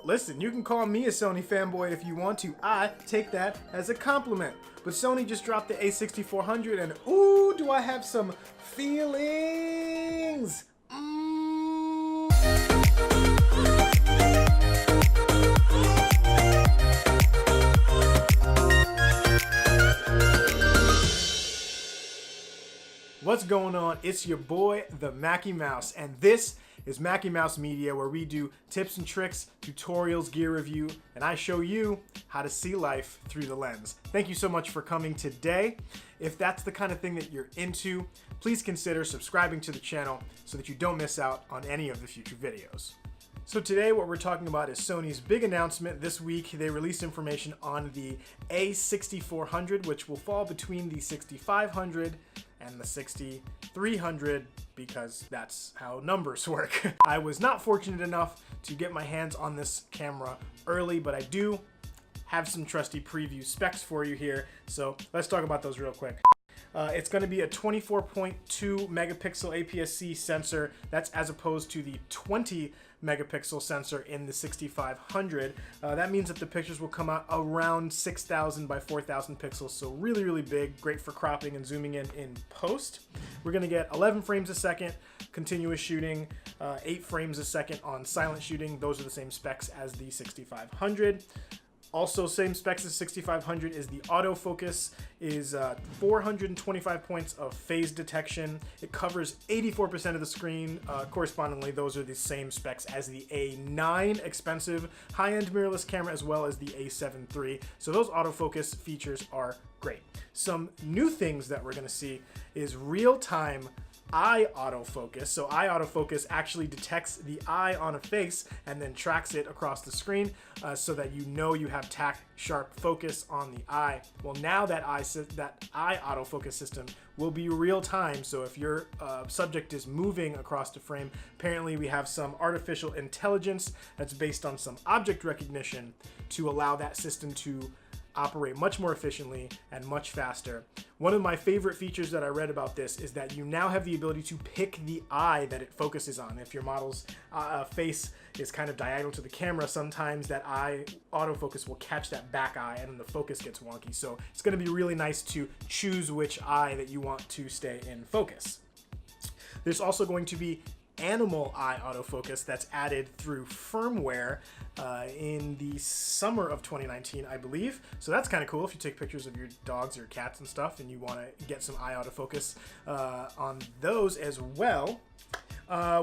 Listen, you can call me a Sony fanboy if you want to. I take that as a compliment. But Sony just dropped the a6400 and ooh, do I have some feelings! What's going on? It's your boy, the Mackie Mouse, and this is Mackie Mouse Media, where we do tips and tricks, tutorials, gear review, and I show you how to see life through the lens. Thank you so much for coming today. If that's the kind of thing that you're into, please consider subscribing to the channel so that you don't miss out on any of the future videos. So today what we're talking about is Sony's big announcement. This week they released information on the a6400, which will fall between the 6500 and the 6300 because that's how numbers work. I was not fortunate enough to get my hands on this camera early, but I do have some trusty preview specs for you here. So let's talk about those real quick. It's going to be a 24.2 megapixel APS-C sensor. That's as opposed to the 20 megapixel sensor in the 6500. That means that the pictures will come out around 6,000 by 4,000 pixels. So really, really big, great for cropping and zooming in post. We're going to get 11 frames a second continuous shooting, 8 frames a second on silent shooting. Those are the same specs as the 6500. Also, same specs as 6500 is the autofocus, is 425 points of phase detection. It covers 84% of the screen. Correspondingly, those are the same specs as the A9 expensive high-end mirrorless camera, as well as the A7 III. So those autofocus features are great. Some new things that we're going to see is real-time eye autofocus. So eye autofocus actually detects the eye on a face and then tracks it across the screen so that you know you have tack sharp focus on the eye. Well, now that eye autofocus system will be real time. So if your subject is moving across the frame, apparently we have some artificial intelligence that's based on some object recognition to allow that system to operate much more efficiently and much faster. One of my favorite features that I read about this is that you now have the ability to pick the eye that it focuses on. If your model's face is kind of diagonal to the camera, sometimes that eye autofocus will catch that back eye and then the focus gets wonky. So it's going to be really nice to choose which eye that you want to stay in focus. There's also going to be animal eye autofocus that's added through firmware in the summer of 2019, I believe. So that's kind of cool if you take pictures of your dogs or cats and stuff and you want to get some eye autofocus on those as well.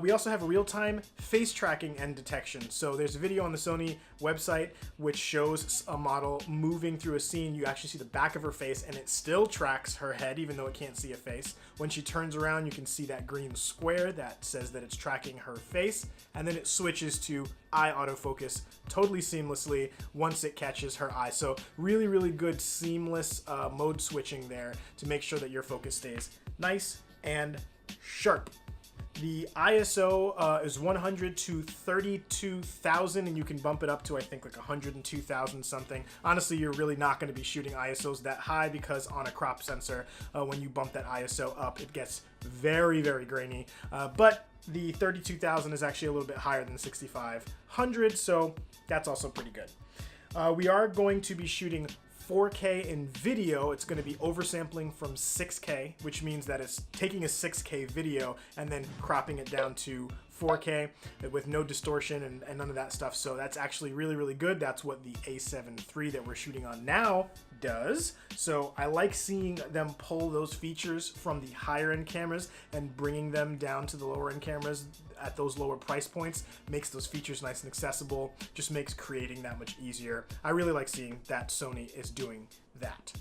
We also have real-time face tracking and detection. So there's a video on the Sony website which shows a model moving through a scene. You actually see the back of her face and it still tracks her head even though it can't see a face. When she turns around, you can see that green square that says that it's tracking her face, and then it switches to eye autofocus totally seamlessly once it catches her eye. So really, really good seamless mode switching there to make sure that your focus stays nice and sharp. The ISO is 100 to 32,000, and you can bump it up to I think like 102,000 something. Honestly, you're really not going to be shooting ISOs that high because on a crop sensor, when you bump that ISO up, it gets very, very grainy. But the 32,000 is actually a little bit higher than 6,500, so that's also pretty good. We are going to be shooting 4K in video. It's going to be oversampling from 6K, which means that it's taking a 6K video and then cropping it down to 4K with no distortion and none of that stuff. So that's actually really, really good. That's what the A7 III that we're shooting on now does. So I like seeing them pull those features from the higher end cameras and bringing them down to the lower end cameras at those lower price points. Makes those features nice and accessible, just makes creating that much easier. I really like seeing that Sony is doing that.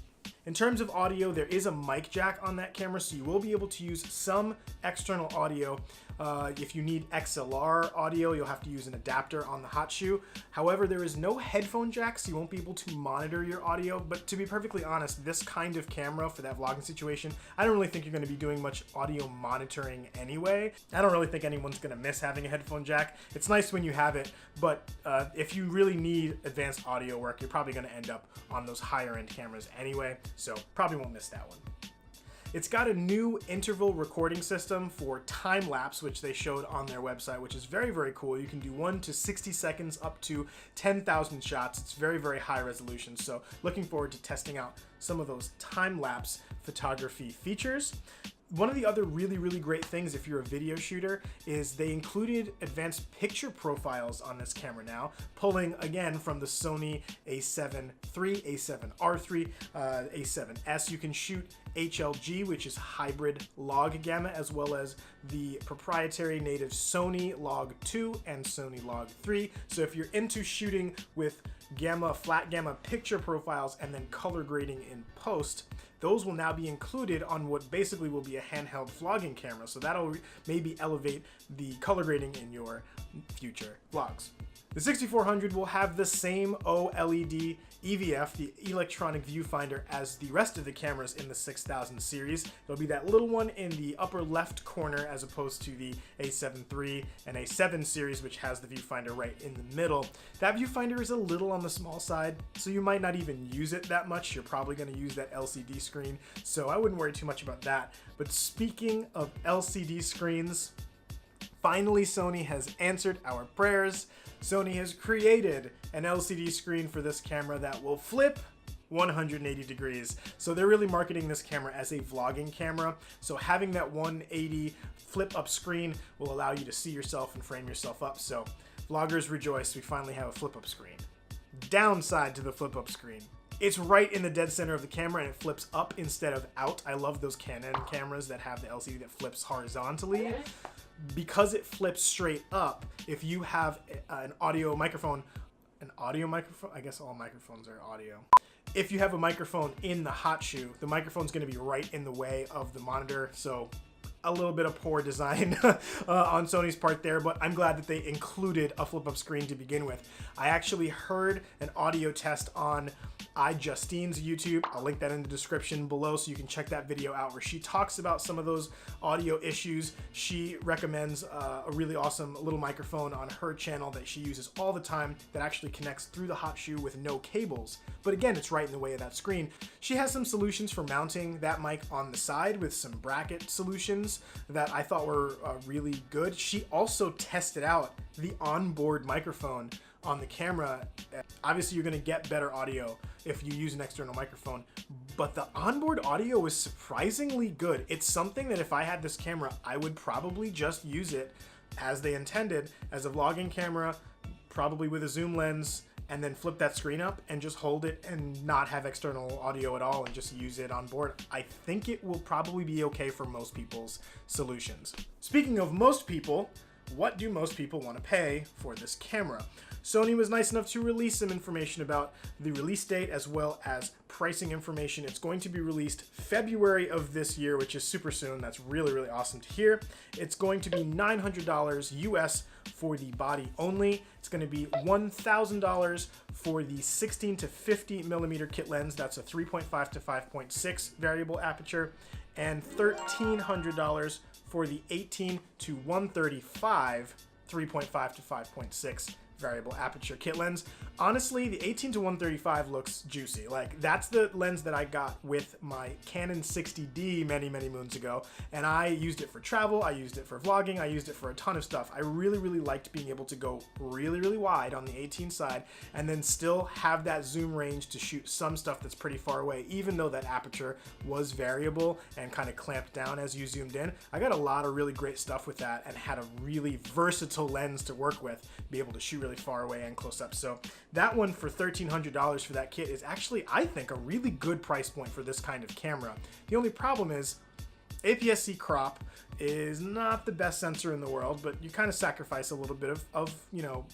In terms of audio, there is a mic jack on that camera, so you will be able to use some external audio. If you need XLR audio, you'll have to use an adapter on the hot shoe. However, there is no headphone jack, so you won't be able to monitor your audio. But to be perfectly honest, this kind of camera for that vlogging situation, I don't really think you're going to be doing much audio monitoring anyway. I don't really think anyone's going to miss having a headphone jack. It's nice when you have it, but if you really need advanced audio work, you're probably going to end up on those higher end cameras anyway, so probably won't miss that one. It's got a new interval recording system for time lapse, which they showed on their website, which is very, very cool. You can do 1 to 60 seconds up to 10,000 shots. It's very, very high resolution. So looking forward to testing out some of those time lapse photography features. One of the other really, really great things if you're a video shooter is they included advanced picture profiles on this camera now, pulling again from the Sony a7 III, a7R3, a7S. You can shoot HLG, which is hybrid log gamma, as well as the proprietary native Sony Log 2 and Sony Log 3. So if you're into shooting with gamma, flat gamma picture profiles and then color grading in post, those will now be included on what basically will be a handheld vlogging camera. So that'll maybe elevate the color grading in your future vlogs. The 6400 will have the same OLED EVF, the electronic viewfinder, as the rest of the cameras in the 6000 series. It'll be that little one in the upper left corner as opposed to the a7 III and a7 series, which has the viewfinder right in the middle. That viewfinder is a little on the small side, so you might not even use it that much. You're probably going to use that LCD screen, so I wouldn't worry too much about that. But speaking of LCD screens, finally Sony has answered our prayers. Sony has created an LCD screen for this camera that will flip 180 degrees. So they're really marketing this camera as a vlogging camera. So having that 180 flip up screen will allow you to see yourself and frame yourself up. So vloggers rejoice, we finally have a flip up screen. Downside to the flip up screen: it's right in the dead center of the camera and it flips up instead of out. I love those Canon cameras that have the LCD that flips horizontally. Because it flips straight up, if you have an audio microphone, I guess all microphones are audio. If you have a microphone in the hot shoe, the microphone's going to be right in the way of the monitor. So a little bit of poor design on Sony's part there, but I'm glad that they included a flip-up screen to begin with. I actually heard an audio test on iJustines YouTube. I'll link that in the description below so you can check that video out, where she talks about some of those audio issues. She recommends a really awesome little microphone on her channel that she uses all the time that actually connects through the hot shoe with no cables. But again, it's right in the way of that screen. She has some solutions for mounting that mic on the side with some bracket solutions that I thought were really good. She also tested out the onboard microphone on the camera. Obviously, you're going to get better audio if you use an external microphone, but the onboard audio is surprisingly good. It's something that if I had this camera, I would probably just use it as they intended, as a vlogging camera, probably with a zoom lens, and then flip that screen up and just hold it and not have external audio at all and just use it on board. I think it will probably be okay for most people's solutions. Speaking of most people, what do most people want to pay for this camera? Sony was nice enough to release some information about the release date as well as pricing information. It's going to be released February of this year, which is super soon. That's really, really awesome to hear. It's going to be $900 US for the body only. It's going to be $1,000 for the 16 to 50 millimeter kit lens. That's a 3.5 to 5.6 variable aperture, and $1,300 for the 18 to 135 3.5 to 5.6 variable aperture kit lens. Honestly, the 18 to 135 looks juicy. Like, that's the lens that I got with my Canon 60D many, many moons ago, and I used it for travel, I used it for vlogging, I used it for a ton of stuff. I really, really liked being able to go really, really wide on the 18 side and then still have that zoom range to shoot some stuff that's pretty far away, even though that aperture was variable and kind of clamped down as you zoomed in. I got a lot of really great stuff with that and had a really versatile lens to work with, be able to shoot really far away and close up. So that one for $1,300 for that kit is actually, I think, a really good price point for this kind of camera. The only problem is APS-C crop is not the best sensor in the world, but you kind of sacrifice a little bit of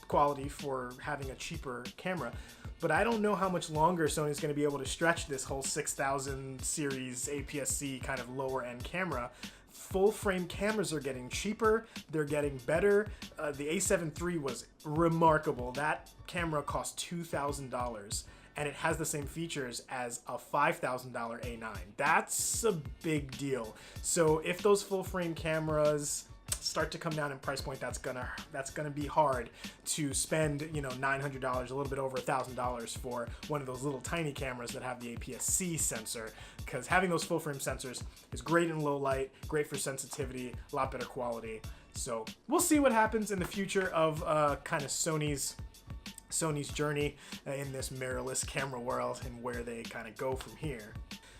quality for having a cheaper camera. But I don't know how much longer Sony's going to be able to stretch this whole 6000 series APS-C kind of lower end camera. Full frame cameras are getting cheaper, they're getting better. The a7 III was remarkable. That camera cost $2,000 and it has the same features as a $5,000 A9. That's a big deal. So if those full frame cameras start to come down in price point, that's gonna be hard to spend, you know, $900, a little bit over $1,000 for one of those little tiny cameras that have the APS-C sensor, because having those full frame sensors is great in low light, great for sensitivity, a lot better quality. So we'll see what happens in the future of kind of Sony's journey in this mirrorless camera world and where they kind of go from here.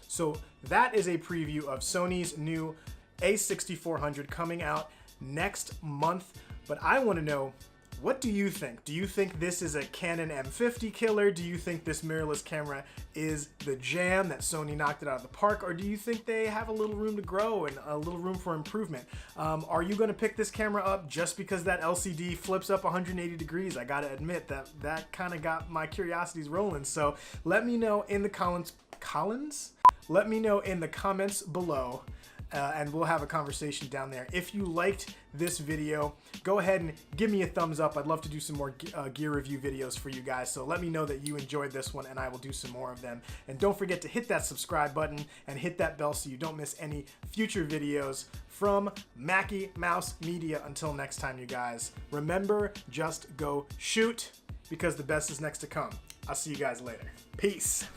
So that is a preview of Sony's new a6400 coming out next month. But I want to know, what do you think? Do you think this is a Canon M50 killer? Do you think this mirrorless camera is the jam, that Sony knocked it out of the park? Or do you think they have a little room to grow and a little room for improvement? Are you going to pick this camera up just because that LCD flips up 180 degrees? I gotta admit that kind of got my curiosities rolling. So let me know in the comments. Let me know in the comments below. And we'll have a conversation down there. If you liked this video, go ahead and give me a thumbs up. I'd love to do some more gear review videos for you guys. So let me know that you enjoyed this one, and I will do some more of them. And don't forget to hit that subscribe button and hit that bell so you don't miss any future videos from Mackie Mouse Media. Until next time, you guys, remember, just go shoot, because the best is next to come. I'll see you guys later. Peace.